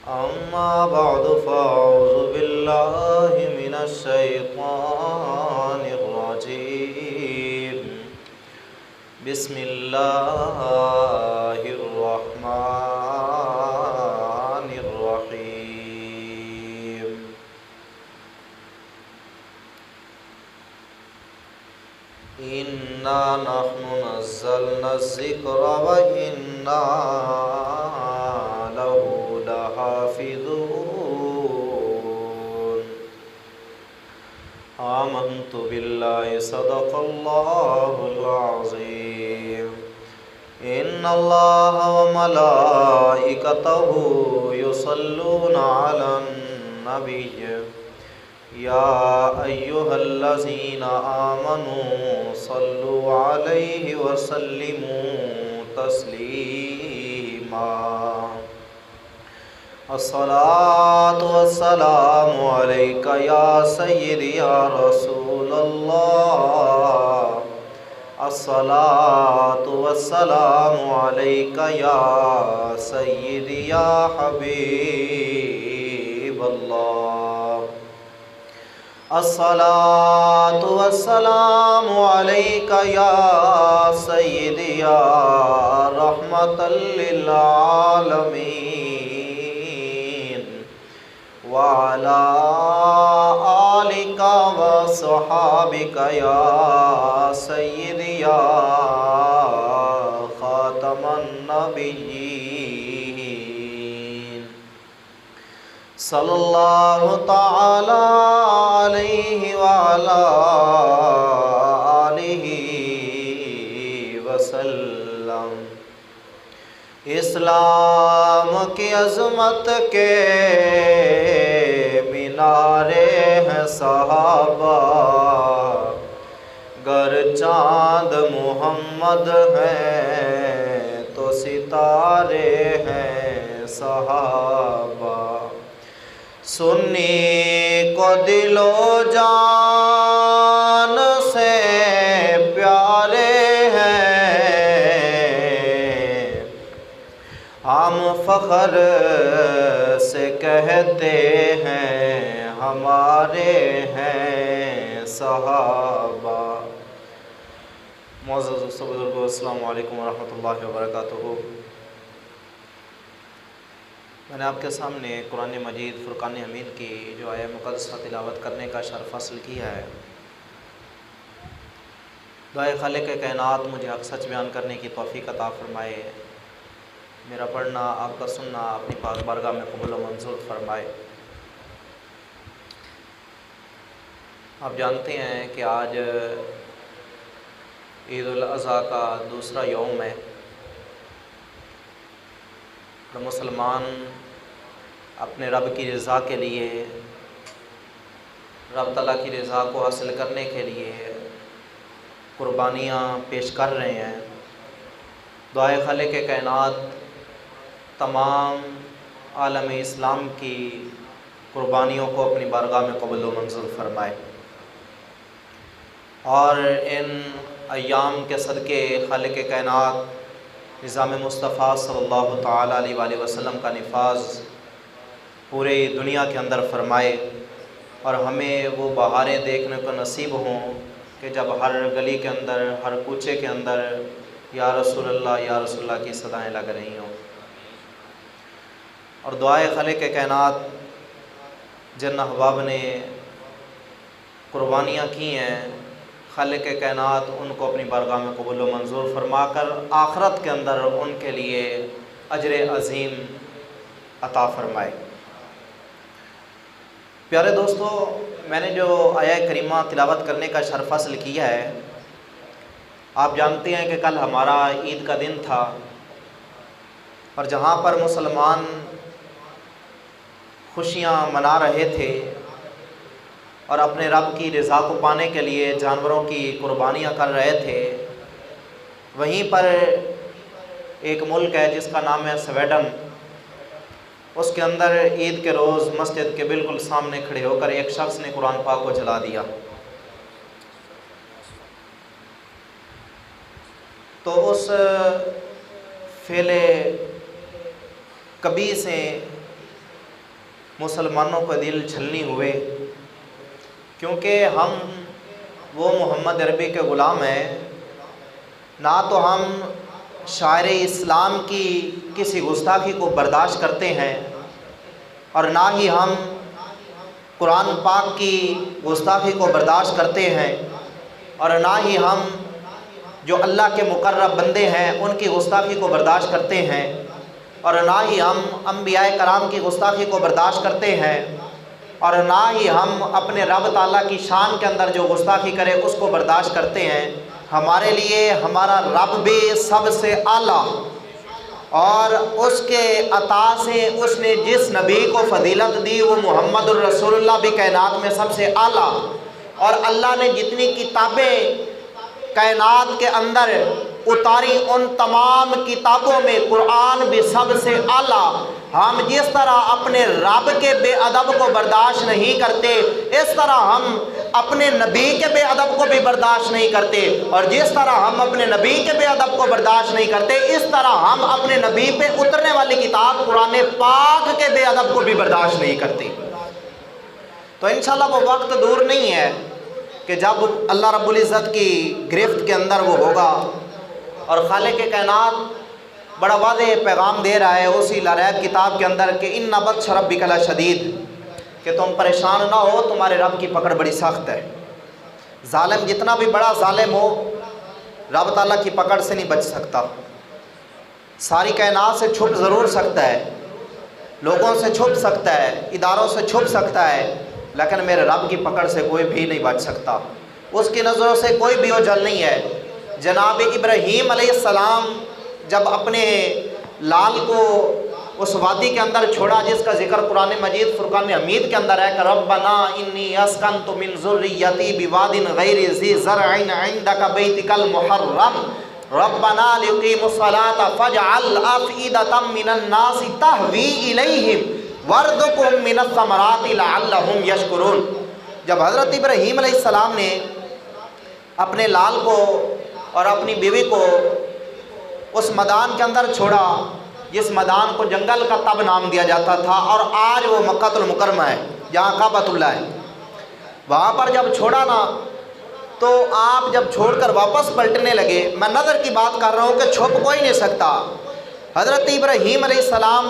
أما بعد فأعوذ بالله من الشيطان الرجيم. بسم الله الرحمن الرحيم. إنا نحن نزلنا الذكر وإنا له لحافظون. آمنت بالله صدق الله العظيم. إن الله وملائكته يصلون على النبي يا أيها الذين آمنوا صلوا عليه وسلموا تسليما. الصلاة والسلام عليك يا سيدي يا رسول الله. الصلاة والسلام عليك يا سيدي يا حبيب الله. الصلاة والسلام عليك يا سيدي يا رحمة للعالمين وعلى آلك وصحابك يا سيدي يا خاتم النبيين صلى الله تعالى علیہ وعلى آلہ وسلم. اسلام کی عظمت کے مینارے ہیں صحابہ، گر چاند محمد ہیں تو ستارے ہیں صحابہ. سنی کو دل و جان سے پیارے ہیں، ہم فخر سے کہتے ہیں ہمارے ہیں صحابہ. معزز بزرگو، السلام علیکم ورحمۃ اللہ وبرکاتہ. میں نے آپ کے سامنے قرآن مجید فرقان حمید کی جو آیہ مقدسہ تلاوت کرنے کا شرف حاصل کیا ہے. دعائے خالق کائنات مجھے حق سچ بیان کرنے کی توفیق عطا فرمائے. میرا پڑھنا، آپ کا سننا اپنی پاک بارگاہ میں قبول و منظور فرمائے. آپ جانتے ہیں کہ آج عید الاضحیٰ کا دوسرا یوم ہے اور مسلمان اپنے رب کی رضا کے لیے، رب تعالیٰ کی رضا کو حاصل کرنے کے لیے قربانیاں پیش کر رہے ہیں. دعائے خالق کائنات تمام عالم اسلام کی قربانیوں کو اپنی بارگاہ میں قبول و منظور فرمائے اور ان ایام کے صدقے خالق کائنات نظام مصطفیٰ صلی اللہ تعالیٰ علیہ وآلہ وسلم کا نفاذ پورے دنیا کے اندر فرمائے اور ہمیں وہ بہاریں دیکھنے کو نصیب ہوں کہ جب ہر گلی کے اندر، ہر کوچے کے اندر یا رسول اللہ یا رسول اللہ کی صدائیں لگ رہی ہوں. اور دعائے خالق کائنات جن احباب نے قربانیاں کی ہیں، خالق کائنات ان کو اپنی بارگاہ میں قبول و منظور فرما کر آخرت کے اندر ان کے لیے اجر عظیم عطا فرمائے. پیارے دوستو، میں نے جو آیہ کریمہ تلاوت کرنے کا شرف حاصل کیا ہے، آپ جانتے ہیں کہ کل ہمارا عید کا دن تھا اور جہاں پر مسلمان خوشیاں منا رہے تھے اور اپنے رب کی رضا کو پانے کے لیے جانوروں کی قربانیاں کر رہے تھے، وہیں پر ایک ملک ہے جس کا نام ہے سویڈن. اس کے اندر عید کے روز مسجد کے بالکل سامنے کھڑے ہو کر ایک شخص نے قرآن پاک کو جلا دیا. تو اس فعل کبیح سے مسلمانوں کو دل چھلنی ہوئے، کیونکہ ہم وہ محمد عربی کے غلام ہیں، نہ تو ہم شاعر اسلام کی کسی گستاخی کو برداشت کرتے ہیں اور نہ ہی ہم قرآن پاک کی گستاخی کو برداشت کرتے ہیں، اور نہ ہی ہم جو اللہ کے مقرب بندے ہیں ان کی گستاخی کو برداشت کرتے ہیں، اور نہ ہی ہم انبیاء کرام کی گستاخی کو برداشت کرتے ہیں، اور نہ ہی ہم اپنے رب تعالیٰ کی شان کے اندر جو گستاخی کرے اس کو برداشت کرتے ہیں۔ ہمارے لیے ہمارا رب بھی سب سے اعلیٰ، اور اس کے عطا سے اس نے جس نبی کو فضیلت دی وہ محمد الرسول اللہ بھی کائنات میں سب سے اعلیٰ، اور اللہ نے جتنی کتابیں کائنات کے اندر اتاری ان تمام کتابوں میں قرآن بھی سب سے اعلیٰ۔ ہم جس طرح اپنے رب کے بے ادب کو برداشت نہیں کرتے، اس طرح ہم اپنے نبی کے بے ادب کو بھی برداشت نہیں کرتے، اور جس طرح ہم اپنے نبی کے بے ادب کو برداشت نہیں کرتے، اس طرح ہم اپنے نبی پہ اترنے والی کتاب قرآن پاک کے بے ادب کو بھی برداشت نہیں کرتے۔ تو انشاءاللہ وہ وقت دور نہیں ہے کہ جب اللہ رب العزت کی گرفت کے اندر وہ ہوگا، اور خالق کائنات بڑا واضح پیغام دے رہا ہے اسی لا ریب کتاب کے اندر کہ ان بطش ربک لشدید، کہ تم پریشان نہ ہو، تمہارے رب کی پکڑ بڑی سخت ہے۔ ظالم جتنا بھی بڑا ظالم ہو، رب تعالیٰ کی پکڑ سے نہیں بچ سکتا۔ ساری کائنات سے چھپ ضرور سکتا ہے، لوگوں سے چھپ سکتا ہے، اداروں سے چھپ سکتا ہے، لیکن میرے رب کی پکڑ سے کوئی بھی نہیں بچ سکتا، اس کی نظروں سے کوئی بھی اوجھل نہیں ہے۔ جناب ابراہیم علیہ السلام جب اپنے لال کو اس وادی کے اندر چھوڑا جس کا ذکر قرآن مجید فرقان حمید کے اندر ہے کہ ربنا انی اسکنت من ذریتی بواد غیر ذی زرع عندک بیتک المحرم ربنا لیقیموا الصلاۃ فاجعل افئدۃ من الناس تہوی الیہم وارزقہم من الثمرات لعلہم یشکرون۔ جب حضرت ابراہیم علیہ السلام نے اپنے لال کو اور اپنی بیوی کو اس میدان کے اندر چھوڑا جس میدان کو جنگل کا تب نام دیا جاتا تھا، اور آج وہ مکہ المکرمہ ہے جہاں کعبۃ اللہ ہے، وہاں پر جب چھوڑا نا تو آپ جب چھوڑ کر واپس پلٹنے لگے، میں نظر کی بات کر رہا ہوں کہ چھپ کوئی نہیں سکتا، حضرت ابراہیم علیہ السلام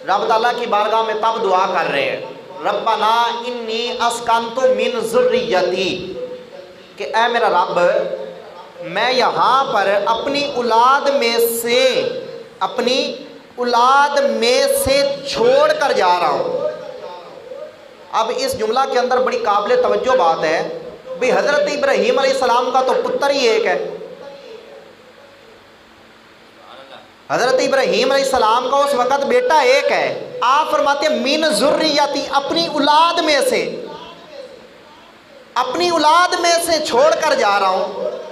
رب تعالیٰ کی بارگاہ میں تب دعا کر رہے ہیں ربنا انی اسکنت من ذریتی، کہ اے میرا رب میں یہاں پر اپنی اولاد میں سے چھوڑ کر جا رہا ہوں۔ اب اس جملہ کے اندر بڑی قابل توجہ بات ہے، بھی حضرت ابراہیم علیہ السلام کا تو پتر ہی ایک ہے، حضرت ابراہیم علیہ السلام کا اس وقت بیٹا ایک ہے، آپ فرماتے ہیں من ذریتی، اپنی اولاد میں سے چھوڑ کر جا رہا ہوں۔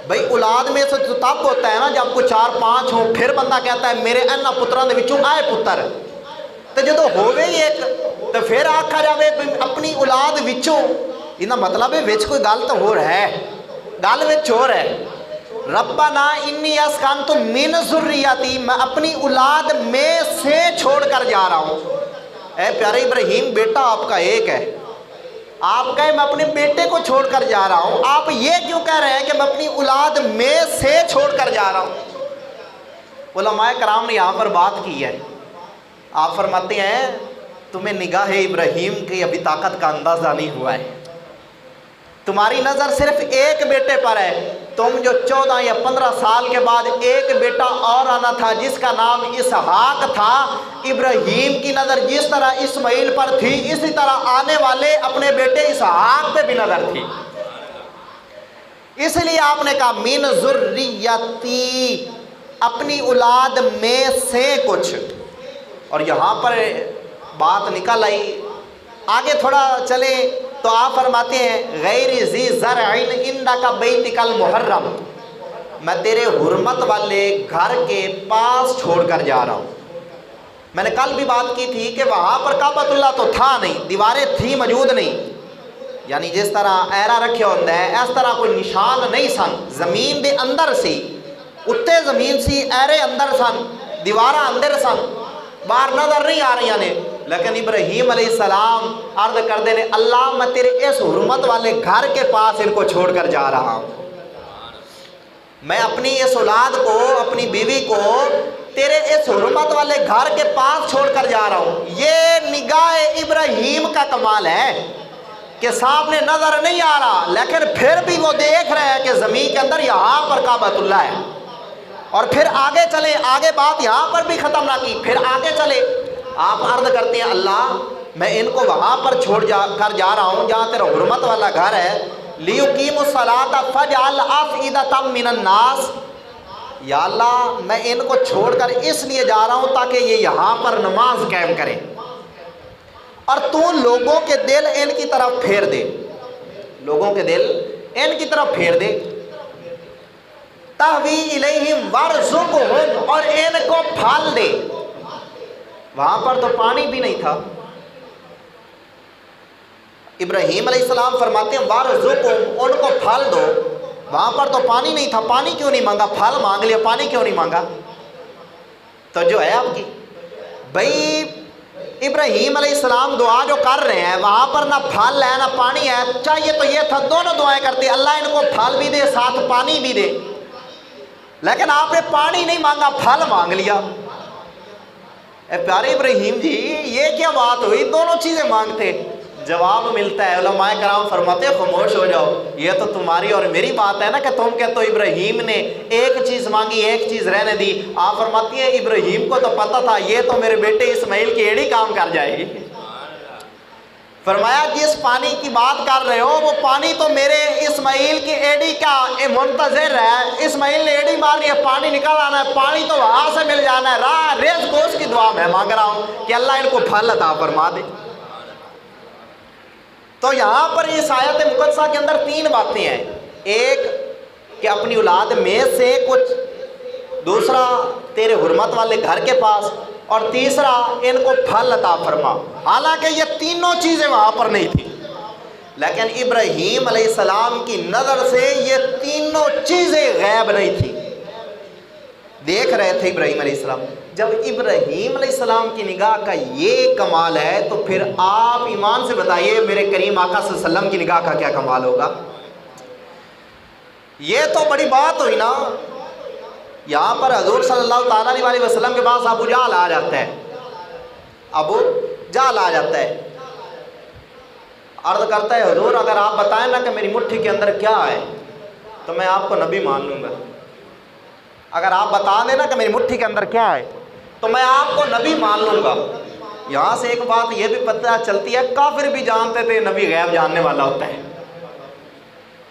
بھئی اولاد میں سے تو تب ہوتا ہے نا جب کوئی 4-5 ہوں، پھر بندہ کہتا ہے میرے اینا پتران دے وچوں آئے پتر، تو جدو ہوئے ہی ایک تو پھر آکھا جاوے اپنی اولاد وچوں، یہ مطلب ہے وچ کوئی گل تو ہو رہا ہے، گل وچ ہو رہا ہے۔ ربنا انی اسکنت من ذریتی، میں اپنی اولاد میں سے چھوڑ کر جا رہا ہوں۔ اے پیارے ابراہیم، بیٹا آپ کا ایک ہے، آپ کہیں میں اپنے بیٹے کو چھوڑ کر جا رہا ہوں، آپ یہ کیوں کہہ رہے ہیں کہ میں اپنی اولاد میں سے چھوڑ کر جا رہا ہوں؟ علماء کرام نے یہاں پر بات کی ہے، آپ فرماتے ہیں تمہیں نگاہ ابراہیم کی ابھی طاقت کا اندازہ نہیں ہوا ہے، تمہاری نظر صرف ایک بیٹے پر ہے، تم جو 14 یا 15 سال کے بعد ایک بیٹا اور آنا تھا جس کا نام اسحاق تھا، ابراہیم کی نظر جس طرح اسماعیل پر تھی اسی طرح آنے والے اپنے بیٹے اسحاق پہ بھی نظر تھی، اس لیے آپ نے کہا من ذریتی، اپنی اولاد میں سے کچھ۔ اور یہاں پر بات نکل آئی، آگے تھوڑا چلے تو آپ فرماتے ہیں غیر ذی زرع عندک بیتک المحرم، میں تیرے حرمت والے گھر کے پاس چھوڑ کر جا رہا ہوں۔ میں نے کل بھی بات کی تھی کہ وہاں پر کعبۃ اللہ تو تھا نہیں، دیواریں تھی موجود نہیں، یعنی جس طرح ایرا رکھے ہوتا ہے اس طرح کوئی نشان نہیں سن، زمین دے اندر سی، اتنے زمین سی، ایرے اندر سن، دیواراں اندر سن، باہر نظر نہیں آ رہی نے، لیکن ابراہیم علیہ السلام عرض کر دے نے اللہ میں تیرے اس حرمت والے گھر کے پاس ان کو چھوڑ کر جا رہا ہوں، میں اپنی اس اولاد کو، اپنی بیوی کو تیرے اس حرمت والے گھر کے پاس چھوڑ کر جا رہا ہوں۔ یہ نگاہ ابراہیم کا کمال ہے کہ سامنے نظر نہیں آ رہا، لیکن پھر بھی وہ دیکھ رہے ہیں کہ زمین کے اندر یہاں پر کعبۃ اللہ ہے۔ اور پھر آگے چلے، آگے بات یہاں پر بھی ختم نہ کی، پھر آگے چلے، آپ عرض کرتے ہیں اللہ میں ان کو وہاں پر چھوڑ کر جا رہا ہوں جہاں تیرا حرمت والا گھر ہے، لِيُقِيمُوا الصَّلَاةَ فَاجْعَلْ أَفْئِدَةً مِّنَ النَّاسِ، یا اللہ میں ان کو چھوڑ کر اس لیے جا رہا ہوں تاکہ یہ یہاں پر نماز قائم کریں، اور تو لوگوں کے دل ان کی طرف پھیر دے، لوگوں کے دل ان کی طرف پھیر دے، تَحْوِي إِلَيْهِمْ وَارْزُقْهُمْ، اور ان کو پھال دے۔ وہاں پر تو پانی بھی نہیں تھا۔ ابراہیم علیہ السلام فرماتے ہیں وَارْزُقْهُمْ، ان کو پھل دو۔ وہاں پر تو پانی نہیں تھا، پانی کیوں نہیں مانگا؟ پھل مانگ لیا، پانی کیوں نہیں مانگا؟ تو جو ہے آپ کی بھئی ابراہیم علیہ السلام دعا جو کر رہے ہیں وہاں پر نہ پھل ہے نہ پانی ہے، چاہیے تو یہ تھا دونوں دعائیں کرتے، اللہ ان کو پھل بھی دے ساتھ پانی بھی دے، لیکن آپ نے پانی نہیں مانگا، پھل مانگ لیا۔ اے پیارے ابراہیم جی یہ کیا بات ہوئی، دونوں چیزیں مانگتے؟ جواب ملتا ہے، علماء کرام فرماتے ہیں خاموش ہو جاؤ، یہ تو تمہاری اور میری بات ہے نا کہ تم کہتے ہو ابراہیم نے ایک چیز مانگی ایک چیز رہنے دی۔ آپ فرماتی ہیں ابراہیم کو تو پتہ تھا یہ تو میرے بیٹے اسماعیل کی ایڑی کام کر جائے گی۔ فرمایا جس پانی کی بات کر رہے ہو وہ پانی تو میرے اسماعیل کی ایڑی کا منتظر ہے، اسماعیل نے ایڑی مارنی ہے، پانی نکل آنا ہے، پانی تو وہاں سے مل جانا ہے، راہ رزق اس کی دعا میں مانگ رہا ہوں کہ اللہ ان کو پھل عطا فرما دے۔ تو یہاں پر اس آیت مقدسہ کے اندر تین باتیں ہیں، ایک کہ اپنی اولاد میں سے کچھ، دوسرا تیرے حرمت والے گھر کے پاس، اور تیسرا ان کو پھل عطا فرما۔ حالانکہ یہ تینوں چیزیں وہاں پر نہیں تھی، لیکن ابراہیم علیہ السلام کی نظر سے یہ تینوں چیزیں غائب نہیں تھی، دیکھ رہے تھے ابراہیم علیہ السلام۔ جب ابراہیم علیہ السلام کی نگاہ کا یہ کمال ہے تو پھر آپ ایمان سے بتائیے میرے کریم آقا صلی اللہ علیہ وسلم کی نگاہ کا کیا کمال ہوگا؟ یہ تو بڑی بات ہوئی نا۔ یہاں پر حضور صلی اللہ تعالیٰ علیہ وسلم کے پاس ابو جہل آ جاتا ہے، ابو جہل آ جاتا ہے، عرض کرتا ہے حضور اگر آپ بتائیں نا کہ میری مٹھی کے اندر کیا ہے تو میں آپ کو نبی مان لوں گا، اگر آپ بتا دیں نا کہ میری مٹھی کے اندر کیا ہے تو میں آپ کو نبی مان لوں گا۔ یہاں سے ایک بات یہ بھی پتہ چلتی ہے کافر بھی جانتے تھے نبی غیب جاننے والا ہوتا ہے،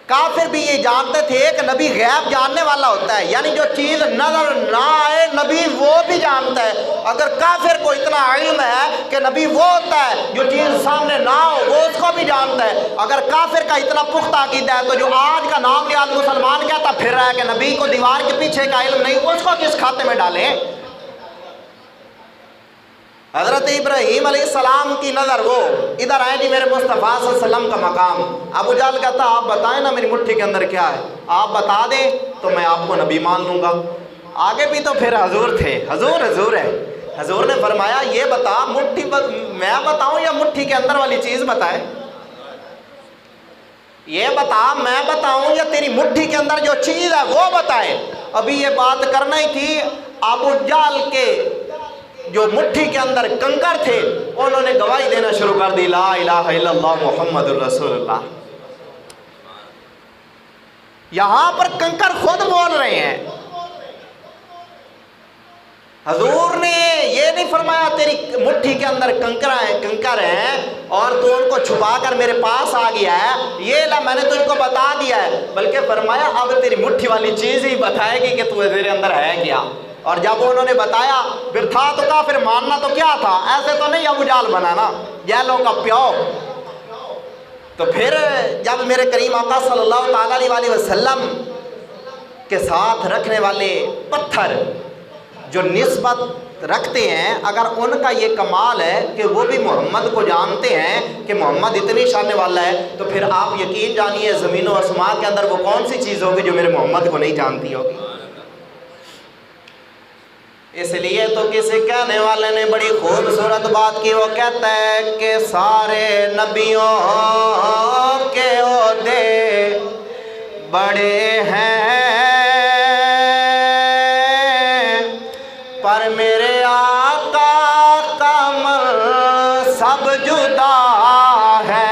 کافر بھی یہ جانتے تھے کہ نبی غیب جاننے والا ہوتا ہے، یعنی جو چیز نظر نہ آئے نبی وہ بھی جانتا ہے۔ اگر کافر کو اتنا علم ہے کہ نبی وہ ہوتا ہے جو چیز سامنے نہ ہو وہ اس کو بھی جانتا ہے، اگر کافر کا اتنا پختہ عقیدہ ہے تو جو آج کا نام لیا مسلمان کہتا پھر رہا ہے کہ نبی کو دیوار کے پیچھے کا علم نہیں، اس کو کس کھاتے میں ڈالیں؟ حضرت ابراہیم علیہ السلام کی نظر وہ ادھر آئے جی میرے مصطفیٰ صلی اللہ علیہ وسلم کا مقام۔ ابو جہل کہتا آپ بتائیں نا میری مٹھی کے اندر کیا ہے، آپ بتا دیں تو میں آپ کو نبی مان لوں گا۔ آگے بھی تو پھر حضور تھے، حضور ہے، حضور نے فرمایا یہ بتا مٹھی میں بتاؤں یا مٹھی کے اندر والی چیز بتائے، یہ بتا میں بتاؤں یا تیری مٹھی کے اندر جو چیز ہے وہ بتائے۔ ابھی یہ بات کرنا ہی تھی، ابو جہل کے جو مٹھی کے اندر کنکر تھے انہوں نے گواہی دینا شروع کر دی لا الہ الا اللہ محمد الرسول اللہ۔ یہاں پر کنکر خود بول رہے ہیں، حضور نے یہ نہیں فرمایا تیری مٹھی کے اندر کنکر ہیں اور تو ان کو چھپا کر میرے پاس آ گیا ہے، یہ لا میں نے تجھ کو بتا دیا ہے، بلکہ فرمایا اب تیری مٹھی والی چیز ہی بتائے گی کہ تیرے اندر ہے کیا۔ اور جب انہوں نے بتایا پھر تھا تو کافر، ماننا تو کیا تھا، ایسے تو نہیں ابو جہل بنانا جہلوں کا پیو۔ تو پھر جب میرے کریم آقا صلی اللہ تعالیٰ علیہ وسلم کے ساتھ رکھنے والے پتھر جو نسبت رکھتے ہیں، اگر ان کا یہ کمال ہے کہ وہ بھی محمد کو جانتے ہیں کہ محمد اتنی شان والا ہے، تو پھر آپ یقین جانیے زمین و آسمان کے اندر وہ کون سی چیز ہوگی جو میرے محمد کو نہیں جانتی ہوگی۔ اس لیے تو کسی کہنے والے نے بڑی خوبصورت بات کی، وہ کہتا ہے کہ سارے نبیوں کے عہدے بڑے ہیں پر میرے آقا کا منصب جدا ہے۔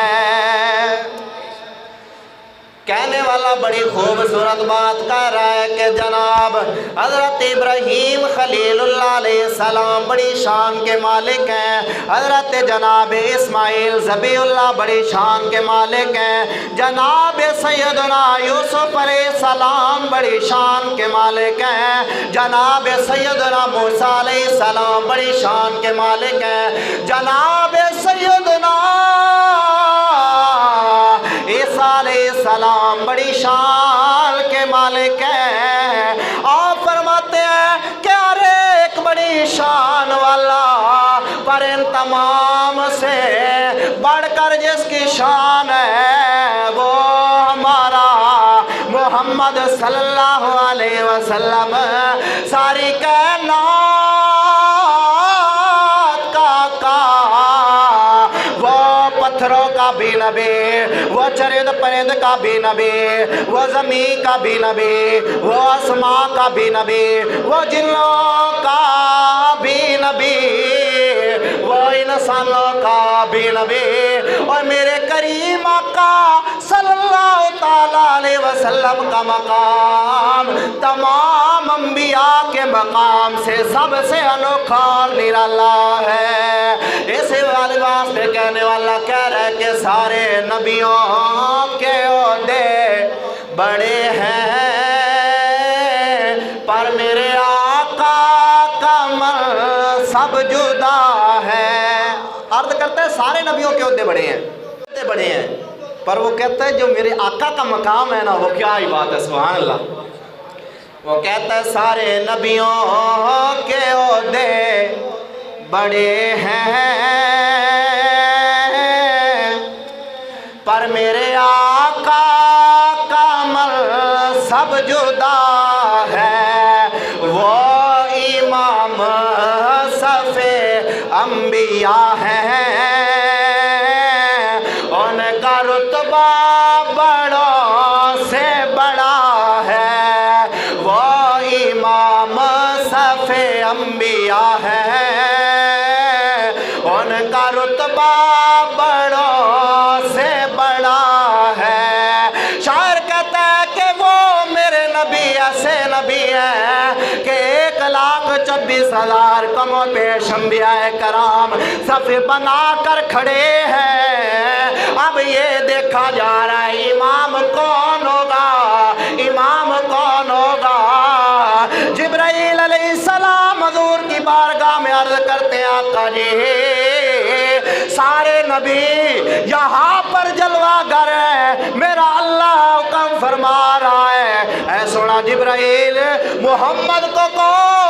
کہنے والا بڑی خوبصورت بات کہہ رہا ہے کہ جناب حضرت ابراہیم خلیل اللہ علیہ السلام بڑی شان کے مالک ہیں، حضرت جناب اسماعیل ذبیح اللہ بڑی شان کے مالک ہیں، جناب سیدنا یوسف علیہ السلام بڑی شان کے مالک ہیں، جناب سیدنا موسیٰ علیہ السلام بڑی شان کے مالک ہیں، جناب سیدنا عیسیٰ علیہ السلام بڑی شان کے مالک ہیں۔ آپ فرماتے ہیں کہ ارے ایک بڑی شان والا پر ان تمام سے بڑھ کر جس کی شان ہے وہ ہمارا محمد صلی اللہ علیہ وسلم، ساری کائنات کا وہ پتھروں کا بھی نبی، وہ چرند پرند کا بھی نبی، وہ زمین کا بھی نبی، وہ آسمان کا بھی نبی، وہ جنوں کا بھی نبی، وہ انسانوں کا بھی نبی، اور میرے کریم آقا صلی اللہ تعالیٰ علیہ وسلم کا مقام تمام انبیاء کے مقام سے سب سے انوکھا اور نرالا ہے۔ اسی والے واسطے کہنے والا کہہ رہا ہے کہ سارے نبیوں کے عہدے بڑے ہیں پر میرے آقا کا منصب جدا ہے۔ عرض کرتے ہیں سارے نبیوں کے عہدے بڑے ہیں، بڑے ہیں، پر وہ کہتا ہے جو میرے آقا کا مقام ہے نا وہ کیا ہی بات ہے، سبحان اللہ۔ وہ کہتا ہے سارے نبیوں کے عہدے بڑے ہیں پر میرے آقا کا منصب جدا ہے۔ وہ امام صف انبیاء ہیں، ان کا رتبہ بڑوں سے بڑا ہے۔ وہ امام صف انبیاء ہیں، ان کا رتبہ بڑوں سے بڑا ہے۔ شاعر کہتا ہے کہ وہ میرے نبی ایسے نبی ہیں کہ 1,26,000 کم و بیش انبیاء کرام صف بنا کر کھڑے ہیں۔ اب یہ دیکھا جا رہا ہے امام کون ہوگا، امام کون ہوگا۔ جبرائیل علیہ السلام حضور کی بارگاہ میں عرض کرتے ہیں آقا جی سارے نبی یہاں پر جلوہ گر ہے، میرا اللہ حکم فرما رہا ہے اے سونا جبرائیل محمد کو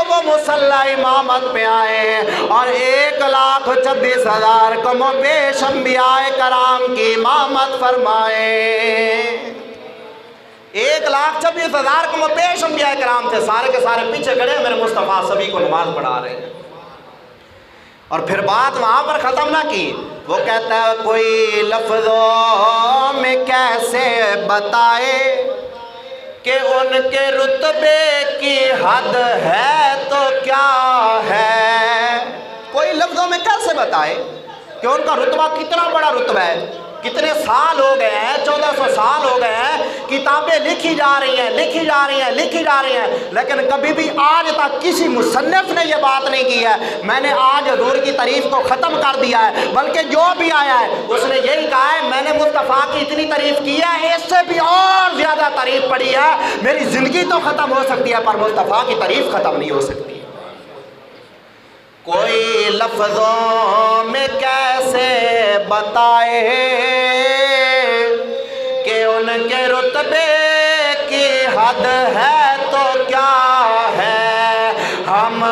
وہ مصلی امامت پہ آئے اور 1,26,000 کم و بیش انبیاء کرام کی امامت فرمائے۔ 1,26,000 کم و بیش انبیاء کرام تھے، سارے کے سارے پیچھے کھڑے میرے مصطفیٰ سبھی کو نماز پڑھا رہے ہیں۔ اور پھر بات وہاں پر ختم نہ کی، وہ کہتا ہے کوئی لفظوں میں کیسے بتائے کہ ان کے رتبے کی حد ہے تو کیا ہے۔ کوئی لفظوں میں کیسے بتائے کہ ان کا رتبہ کتنا بڑا رتبہ ہے، کتنے سال ہو گئے ہیں، 1400 سال ہو گئے ہیں، کتابیں لکھی جا رہی ہیں، لکھی جا رہی ہیں، لکھی جا رہی ہیں، لیکن کبھی بھی آج تک کسی مصنف نے یہ بات نہیں کی ہے میں نے آج حضور کی تعریف کو ختم کر دیا ہے، بلکہ جو بھی آیا ہے اس نے یہی کہا ہے میں نے مصطفیٰ کی اتنی تعریف کی ہے، اس سے بھی اور زیادہ تعریف پڑھی ہے، میری زندگی تو ختم ہو سکتی ہے پر مصطفیٰ کی تعریف ختم نہیں ہو سکتی۔ کوئی لفظوں میں کیسے بتائے کہ ان کے رتبے کی حد ہے تو کیا ہے۔ ہم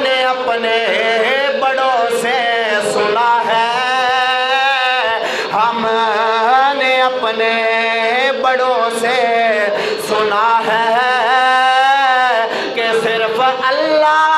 نے اپنے بڑوں سے سنا ہے، ہم نے اپنے بڑوں سے سنا ہے کہ صرف اللہ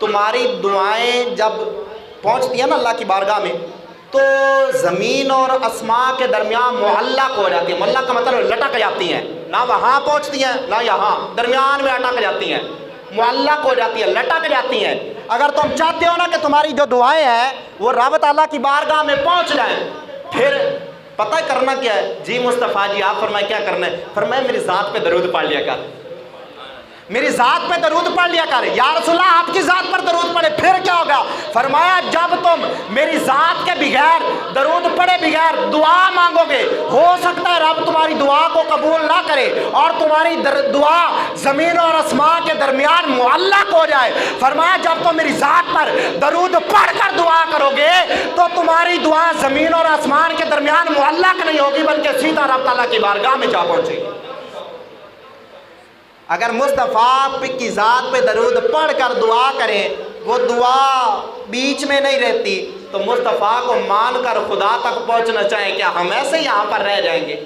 تمہاری دعائیں جب پہنچتی ہیں نا اللہ کی بارگاہ میں تو زمین اور آسمان کے درمیان معلق ہو جاتی ہیں. معلق کا مطلب لٹک جاتی ہیں, نہ وہاں پہنچتی ہیں نہ یہاں, درمیان میں اٹک جاتی ہیں, معلق ہو جاتی ہیں, لٹک جاتی ہیں. اگر تم چاہتے ہو نا کہ تمہاری جو دعائیں ہیں وہ رب تعالیٰ کی بارگاہ میں پہنچ جائیں, پھر پتہ کرنا کیا ہے؟ جی مصطفیٰ جی آپ فرمائیں کیا کرنا ہے؟ فرمائیں میری ذات پہ درود پڑھ لیا کر, میری ذات پہ درود پڑھ لیا کر. یا رسول اللہ آپ کی ذات پر درود پڑھے پھر کیا ہوگا؟ فرمایا جب تم میری ذات کے بغیر, درود پڑھے بغیر دعا مانگو گے, ہو سکتا ہے رب تمہاری دعا کو قبول نہ کرے اور تمہاری دعا زمین اور آسمان کے درمیان معلق ہو جائے. فرمایا جب تم میری ذات پر درود پڑھ کر دعا کرو گے تو تمہاری دعا زمین اور آسمان کے درمیان معلق نہیں ہوگی بلکہ سیدھا رب تعالیٰ کی بارگاہ میں جا پہنچے گی. اگر مصطفیٰ کی ذات پہ درود پڑھ کر دعا کریں, وہ دعا بیچ میں نہیں رہتی, تو مصطفیٰ کو مان کر خدا تک پہنچنا چاہیں کیا ہم ایسے یہاں پر رہ جائیں گے؟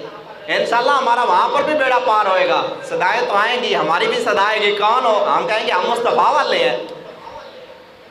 انشاءاللہ ہمارا وہاں پر بھی بیڑا پار ہوئے گا, صدائیں تو آئیں گی, ہماری بھی صدا آئے گی. کون ہو؟ ہم کہیں گے ہم مصطفیٰ والے ہیں.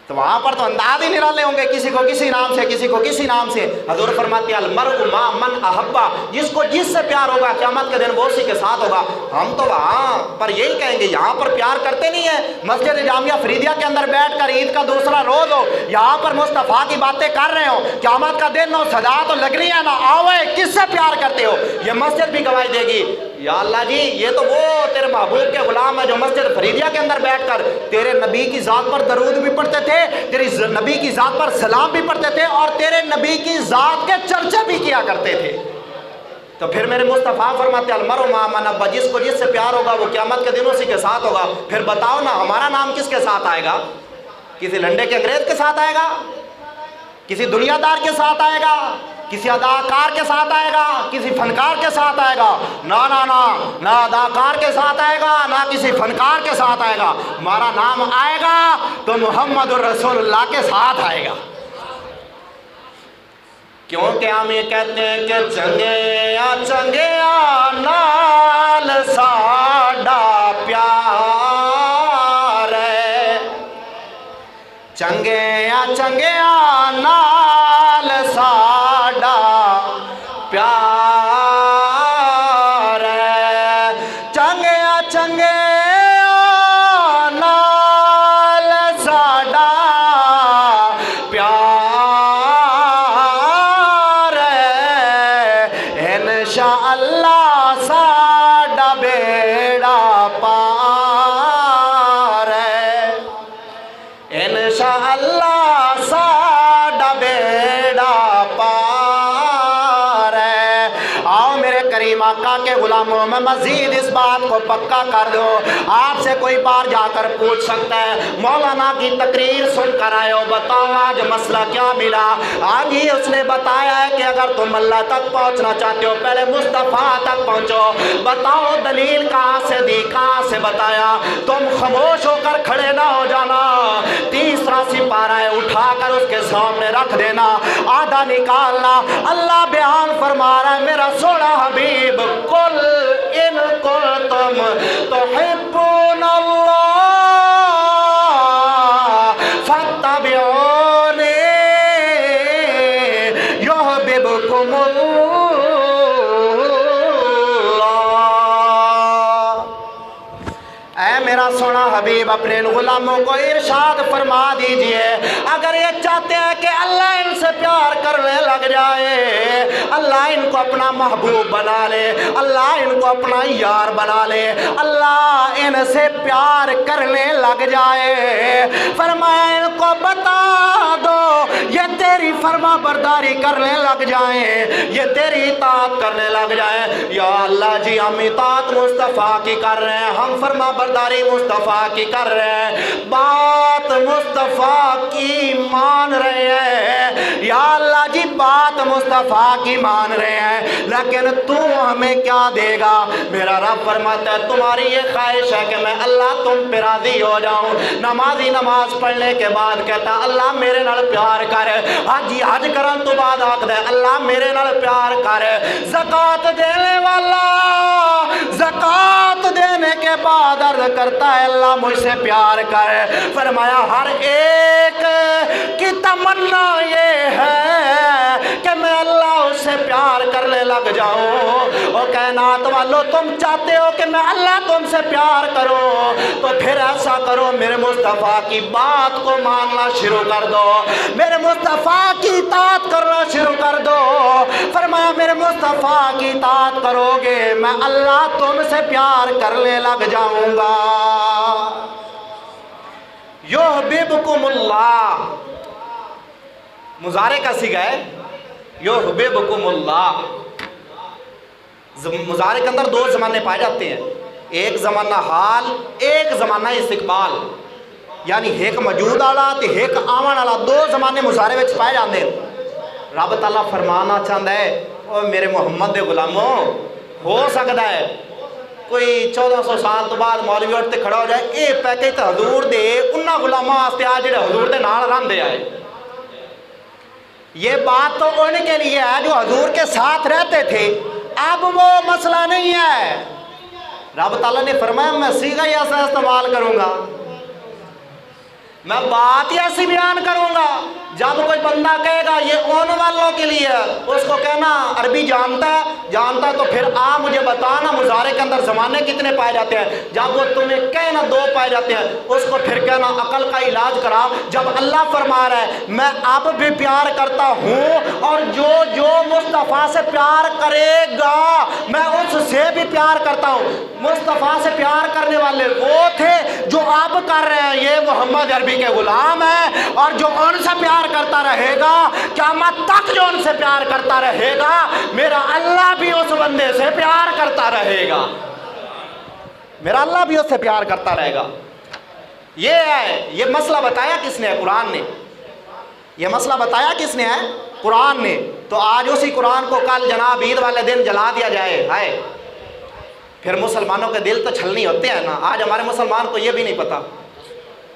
تو وہاں پر تو انداز ہی نرالے ہوں گے, کسی کو کسی نام سے, کسی کو کسی نام سے. حضور فرماتے ہیں المرء مع من احبا, جس کو جس سے پیار ہوگا قیامت کے دن وہ اسی کے ساتھ ہوگا. ہم تو وہاں پر یہی کہیں گے, یہاں پر پیار کرتے نہیں ہیں. مسجد جامعہ فریدیہ کے اندر بیٹھ کر عید کا دوسرا روز ہو, یہاں پر مصطفیٰ کی باتیں کر رہے ہو, قیامت کا دن ہو, صدا تو لگ رہی ہے نا, آؤ کس سے پیار کرتے ہو؟ یہ مسجد بھی گواہی دے گی. یا اللہ جی یہ تو وہ تیرے محبوب کے غلام ہے جو مسجد فریدیہ کے اندر بیٹھ کر تیرے نبی کی ذات پر درود بھی پڑھتے تھے, تیری نبی کی ذات پر سلام بھی پڑھتے تھے, اور تیرے نبی کی ذات کے چرچے بھی کیا کرتے تھے. تو پھر میرے مصطفیٰ فرماتے ہیں المرء مع من احبا, جس کو جس سے پیار ہوگا وہ قیامت کے دن اسی کے ساتھ ہوگا. پھر بتاؤ نا ہمارا نام کس کے ساتھ آئے گا؟ کسی لنڈے کے انگریز کے ساتھ آئے گا؟ کسی دنیا دار کے ساتھ آئے گا؟ کسی اداکار کے ساتھ آئے گا؟ کسی فنکار کے ساتھ آئے گا؟ نہ اداکار کے ساتھ آئے گا, نہ کسی فنکار کے ساتھ آئے گا. ہمارا نام آئے گا تو محمد الرسول اللہ کے ساتھ آئے گا. کیونکہ ہم یہ کہتے ہیں کہ چنگیا چنگیا نال ساڈا پیار ہے, چنگیا چنگیا نال ساڈا پیار ہے, چنگیا چنگیا نال ساڈا پیار ہے, انشاءاللہ ساڈا بیڑا پار ہے, انشاءاللہ ساڈا بیڑا پار ہے. آؤ میرے کریم آقا کے غلاموں میں مزید اس بات کو پکا کر دو. آپ سے کوئی بار جا کر پوچھ سکتا ہے مولانا کی تقریر سن کر آئے ہو, بتاؤ آج مسئلہ کیا ملا؟ آج ہی اس نے بتایا ہے کہ اگر تم اللہ تک پہنچنا چاہتے ہو پہلے مصطفیٰ تک پہنچو. بتاؤ دلیل کہاں سے دی, کہاں سے بتایا؟ تم خاموش ہو کر کھڑے نہ ہو جانا, تیسرا سپارہ ہے اٹھا کر اس کے سامنے رکھ دینا, آدھا نکالنا. اللہ بیان فرما رہا ہے میرا سونا حبیب, قل ان کنتم تحبون اللہ فاتبعونی یحببکم اللہ. اے میرا سونا حبیب اپنے غلاموں کو ارشاد فرما دیجئے, اگر یہ چاہتے ہیں کہ اللہ ان سے پیار کرنے لگ جائے, اللہ ان کو اپنا محبوب بنا لے, اللہ ان کو اپنا یار بنا لے, اللہ ان سے پیار کرنے لگ جائے, فرمایا ان کو بتا دو یہ تیری فرما برداری کرنے لگ جائیں, یہ تیری اطاعت کرنے لگ جائیں. یا اللہ جی ہم اطاعت مصطفیٰ کی کر رہے ہیں, ہم فرما برداری مصطفیٰ کی کر رہے ہیں, بات مصطفیٰ کی مان رہے ہیں. یا اللہ جی بات مصطفیٰ کی مان رہے ہیں، لیکن تو ہمیں کیا دے گا؟ میرا رب فرماتا ہے تمہاری یہ خواہش ہے کہ میں اللہ تم پہ راضی ہو جاؤں۔ نمازی نماز پڑھنے کے بعد کہتا اللہ میرے نال پیار کر، حج کرن تو بعد آکھدا ہے اللہ میرے نال پیار کر، زکوٰۃ دینے والا زکوٰۃ دینے کے بعد عرض کرتا ہے اللہ مجھ سے پیار کر۔ فرمایا ہر ایک کی تمنا یہ ہے کہ میں اللہ اس سے پیار کرنے لگ جاؤں۔ او کائنات والو تم چاہتے ہو کہ میں اللہ تم سے پیار کروں تو پھر ایسا کرو میرے مصطفیٰ کی بات کو ماننا شروع کر دو، میرے مصطفیٰ کی اطاعت کرنا شروع کر دو۔ فرمایا میرے مصطفیٰ کی اطاعت کرو گے میں اللہ تم سے پیار کرنے لگ جاؤں گا۔ یحببکم اللہ، مضارع کا صیغہ ہے یحببکم اللہ۔ مضارع کے اندر دو زمانے پائے جاتے ہیں، ایک زمانہ حال، ایک زمانہ استقبال، یعنی ایک موجود والا تے ایک آون والا، دو زمانے مضارع وچ پائے جاندے ہیں۔ رب تعالیٰ فرمانا چاہتا ہے او میرے محمد دے غلاموں، ہو سکتا ہے کوئی 1400 سال تو بعد مولوی اٹھتے کھڑا ہو جائے اے پیکج تے حضور دے انہاں غلاماں واسطے آ جڑے حضور دے نال رہندے آئے۔ یہ بات تو ان کے لیے ہے جو حضور کے ساتھ رہتے تھے، اب وہ مسئلہ نہیں ہے۔ رب تعالیٰ نے فرمایا میں صیغہ ہی ایسا استعمال کروں گا، میں بات ہی ایسی بیان کروں گا۔ جب کوئی بندہ کہے گا یہ اون والوں کے لیے، اس کو کہنا عربی جانتا ہے تو پھر مجھے بتانا مضارع کے اندر زمانے کتنے پائے جاتے ہیں۔ جب وہ تمہیں کہنا دو پائے جاتے ہیں اس کو پھر کہنا عقل کا علاج کرا۔ جب اللہ فرما رہا ہے میں اب بھی پیار کرتا ہوں اور جو مصطفیٰ سے پیار کرے گا میں اس سے بھی پیار کرتا ہوں۔ مصطفیٰ سے پیار کرنے والے وہ تھے جو اب کر رہے ہیں، یہ محمد عربی کے غلام ہیں، اور جو ان سے پیار کرتا رہے گا قیامت تک، جو ان سے پیار کرتا رہے گا میرا اللہ بھی اس بندے سے پیار کرتا رہے گا، میرا اللہ بھی اس سے پیار کرتا رہے گا۔ یہ ہے، یہ مسئلہ بتایا کس نے ہے؟ قرآن نے۔ یہ مسئلہ بتایا کس نے ہے؟ قرآن نے۔ تو آج اسی قرآن کو کل جناب عید والے دن جلا دیا جائے، ہائے پھر مسلمانوں کے دل تو چھلنی ہوتے ہیں نا۔ آج ہمارے مسلمان کو یہ بھی نہیں پتا،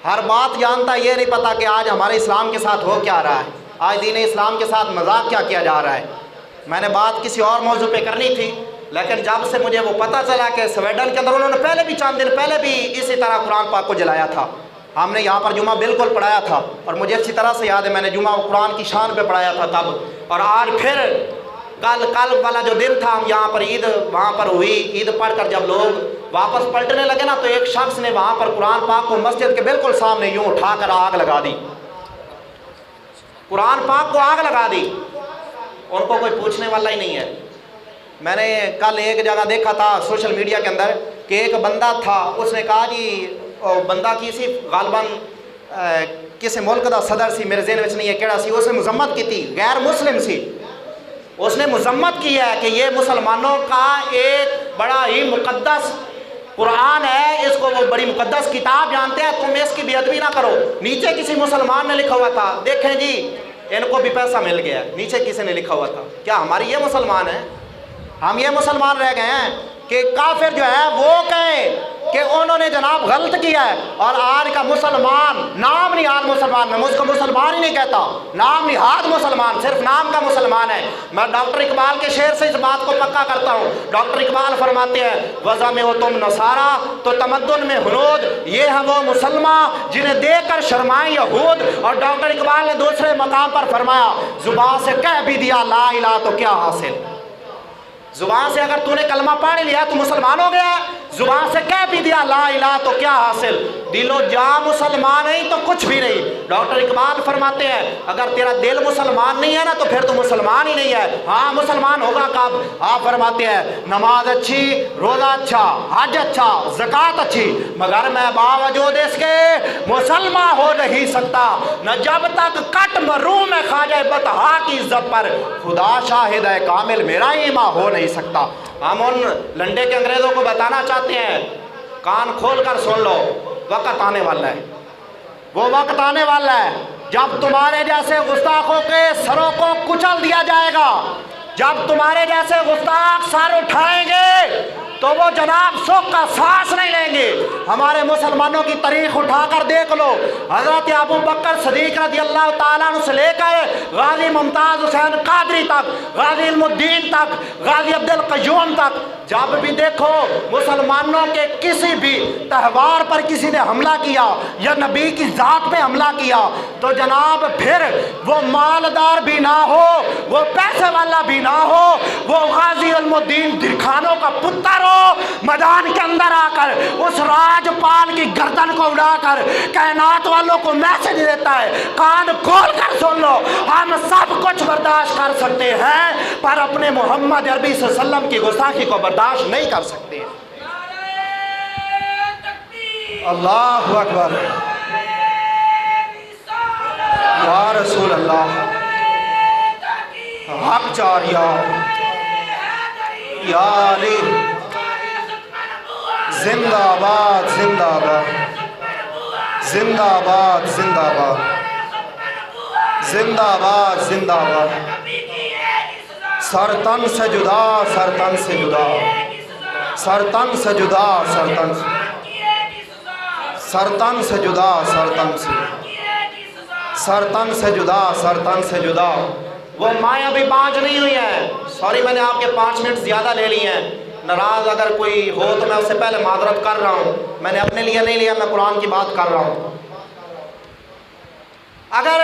ہر بات جانتا، یہ نہیں پتا کہ آج ہمارے اسلام کے ساتھ ہو کیا رہا ہے، آج دین اسلام کے ساتھ مذاق کیا کیا جا رہا ہے۔ میں نے بات کسی اور موضوع پہ کرنی تھی، لیکن جب سے مجھے وہ پتہ چلا کہ سویڈن کے اندر انہوں نے پہلے بھی چند دن پہلے بھی اسی طرح قرآن پاک کو جلایا تھا، ہم نے یہاں پر جمعہ بالکل پڑھایا تھا اور مجھے اچھی طرح سے یاد ہے میں نے جمعہ قرآن کی شان پہ پڑھایا تھا تب، اور آج پھر کل والا جو دن تھا ہم یہاں پر عید وہاں پر ہوئی، عید پڑھ کر جب لوگ واپس پلٹنے لگے نا تو ایک شخص نے وہاں پر قرآن پاک کو مسجد کے بالکل سامنے یوں اٹھا کر آگ لگا دی، قرآن پاک کو آگ لگا دی، ان کو کوئی پوچھنے والا ہی نہیں ہے۔ میں نے کل ایک جگہ دیکھا تھا سوشل میڈیا کے اندر کہ ایک بندہ تھا، اس نے کہا جی بندہ کسی غالباً کسی ملک دا صدر سی، میرے ذہن میں نہیں ہے کیڑا سی، اس نے مذمت کی تھی، غیر مسلم سی، اس نے مذمت کی ہے کہ یہ مسلمانوں کا ایک بڑا ہی مقدس قرآن ہے، اس کو وہ بڑی مقدس کتاب جانتے ہیں، تم اس کی بے ادبی نہ کرو۔ نیچے کسی مسلمان نے لکھا ہوا تھا، دیکھیں جی ان کو بھی پیسہ مل گیا، نیچے کسی نے لکھا ہوا تھا، کیا ہماری یہ مسلمان ہیں؟ ہم یہ مسلمان رہ گئے ہیں کہ کافر جو ہے وہ کہیں کہ انہوں نے جناب غلط کیا ہے، اور آج کا مسلمان نام نہاد مسلمان، میں مجھ کو مسلمان ہی نہیں کہتا، نام نہاد مسلمان، صرف نام کا مسلمان ہے۔ میں ڈاکٹر اقبال کے شعر سے اس بات کو پکا کرتا ہوں۔ ڈاکٹر اقبال فرماتے ہیں وضع میں ہو تم نصارا تو تمدن میں ہنود، یہ ہیں وہ مسلمان جنہیں دیکھ کر شرمائیں یہود۔ اور ڈاکٹر اقبال نے دوسرے مقام پر فرمایا زبان سے کہہ بھی دیا لا الہ تو کیا حاصل، زبان سے اگر تو نے کلمہ پڑھ لیا تو مسلمان ہو گیا، زبان سے کہہ بھی دیا لا الہ تو کیا حاصل، دل و جاں مسلمان نہیں تو کچھ بھی نہیں۔ ڈاکٹر اقبال فرماتے ہیں اگر تیرا دل مسلمان نہیں ہے نا تو پھر تو مسلمان ہی نہیں ہے۔ ہاں مسلمان ہوگا کب؟ آپ فرماتے ہیں نماز اچھی، روزہ اچھا، حج اچھا، زکوٰۃ اچھی، مگر میں باوجود اس کے مسلمان ہو نہیں سکتا، نہ جب تک کٹ مروں میں خواجہ بطحا کی عزت پر، خدا شاہد ہے کامل میرا ایمان ہو نہیں سکتا۔ ہم ان لنڈے کے انگریزوں کو بتانا چاہتے ہیں کان کھول کر سن لو، وقت آنے والا ہے، وہ وقت آنے والا ہے جب تمہارے جیسے گستاخوں کے سروں کو کچل دیا جائے گا. جب تمہارے جیسے گستاخ سر اٹھائیں گے تو وہ جناب سکھ کا سانس نہیں لیں گے. ہمارے مسلمانوں کی تاریخ اٹھا کر دیکھ لو. حضرت ابو بکر صدیق رضی اللہ تعالیٰ عنہ سے لے کر غازی ممتاز حسین قادری تک، غازی علم الدین تک، غازی عبد القیوم تک، جب بھی دیکھو مسلمانوں کے کسی بھی تہوار پر کسی نے حملہ کیا یا نبی کی ذات پہ حملہ کیا تو جناب پھر وہ مالدار بھی نہ ہو، وہ پیسے والا بھی نہ ہو، وہ غازی علم الدین درخانوں کا پتر ہو، میدان کے اندر آ کر اس راجپال کی گردن کو اڑا کر کائنات والوں کو میسج دیتا ہے، کان کھول کر سن لو، ہم سب کچھ برداشت کر سکتے ہیں پر اپنے محمد عربی صلی اللہ علیہ وسلم کی گستاخی کو برداشت نہیں کر سکتے. اللہ اکبر، یا رسول اللہ، حق جاریہ، یا علی، زندہ آباد زندہ آباد زندہ آباد زندہ آباد زندہ آباد زندہ آباد. سر تن سے جدا، سر تن سے جدا، سر تن سے جدا، سر تن سے، سر تن سے جدا، سر تن سے، سر تن سے جدا، سر تن سے جدا. وہ مائیں ابھی 5 نہیں ہوئی ہیں. سوری میں نے آپ کے 5 منٹ زیادہ لے لی ہیں. ناراض اگر کوئی ہو تو میں اس سے پہلے معذرت کر رہا ہوں. میں نے اپنے لیے نہیں لیا، میں قرآن کی بات کر رہا ہوں. اگر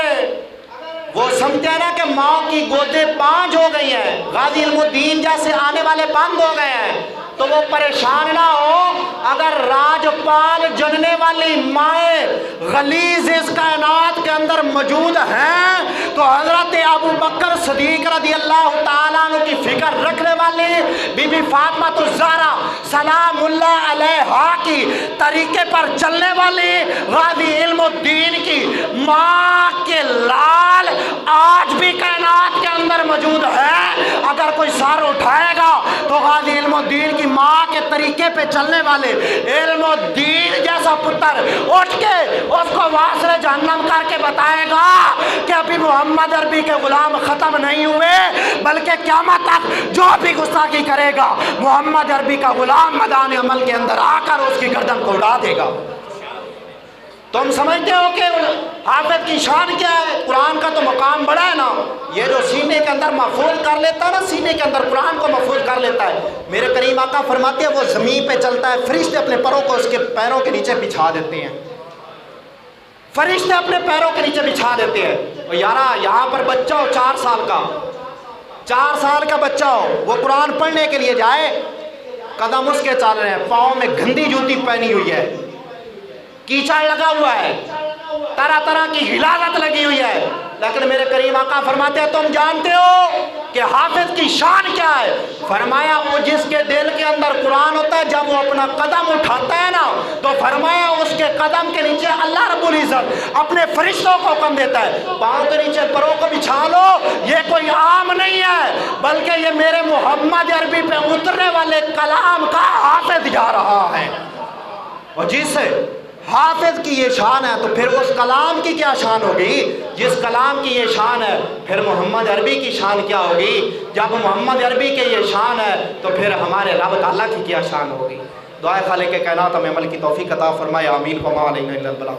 وہ سمجھتے ہیں نا کہ ماں کی گودیں 5 ہو گئی ہیں، غازی علم الدین جیسے آنے والے بند ہو گئے ہیں، تو وہ پریشان نہ ہو. اگر راجپال جننے والی مائیں غلیظ اس کائنات کے اندر موجود ہیں تو حضرت ابو بکر صدیق رضی اللہ تعالیٰ عنہ کی فکر رکھنے والی بی بی فاطمہ الزہرا سلام اللہ علیہا کی طریقے پر چلنے والی غازی علم الدین کی ماں کے لال آج بھی کائنات کے اندر موجود ہے. اگر کوئی سر اٹھائے گا تو غازی علم الدین کی ماں کے طریقے پہ چلنے والے علم الدین جیسا پتر اٹھ کے اس کو واصل جہنم کر کے بتائے گا کہ ابھی محمد عربی کے غلام ختم نہیں ہوئے بلکہ قیامت تک جو بھی گستاخی کرے گا محمد عربی کا غلام میدان عمل کے اندر آ کر اس کی گردن کو اڑا دے گا. تم سمجھتے ہو کہ حافظ کی شان کیا ہے؟ قرآن کا تو مقام بڑا ہے نا. یہ جو سینے کے اندر محفوظ کر لیتا ہے نا، سینے کے اندر قرآن کو محفوظ کر لیتا ہے. میرے کریم آقا فرماتے ہیں وہ زمین پہ چلتا ہے، فرشتے اپنے پروں کو اس کے پیروں کے نیچے بچھا دیتے ہیں. فرشتے اپنے پیروں کے نیچے بچھا دیتے ہیں. اور یارا یہاں پر بچہ ہو 4 سال کا، 4 سال کا بچہ ہو، وہ قرآن پڑھنے کے لیے جائے، قدم اس کے چل رہے ہیں، پاؤں میں گندی جوتی پہنی ہوئی ہے، کیچڑ لگا ہوا ہے، طرح طرح کی ہلاکت لگی ہوئی ہے، لیکن میرے کریم آقا فرماتے ہیں تم جانتے ہو کہ حافظ کی شان کیا ہے؟ فرمایا وہ جس کے دل کے اندر قرآن ہوتا ہے جب وہ اپنا قدم اٹھاتا ہے نا تو فرمایا اس کے قدم کے نیچے اللہ رب العزت اپنے فرشتوں کو حکم دیتا ہے پاؤں کے نیچے پروں کو بچھا لو. یہ کوئی عام نہیں ہے بلکہ یہ میرے محمد عربی پہ اترنے والے کلام کا حافظ جا رہا ہے. اور جس سے حافظ کی یہ شان ہے تو پھر اس کلام کی کیا شان ہوگی؟ جس کلام کی یہ شان ہے پھر محمد عربی کی شان کیا ہوگی؟ جب محمد عربی کے یہ شان ہے تو پھر ہمارے رب تعالیٰ کی کیا شان ہوگی؟ دعائے خالق کائنات ہمیں عمل کی توفیق عطا فرمائے. آمین. وما علینا الا البلاغ.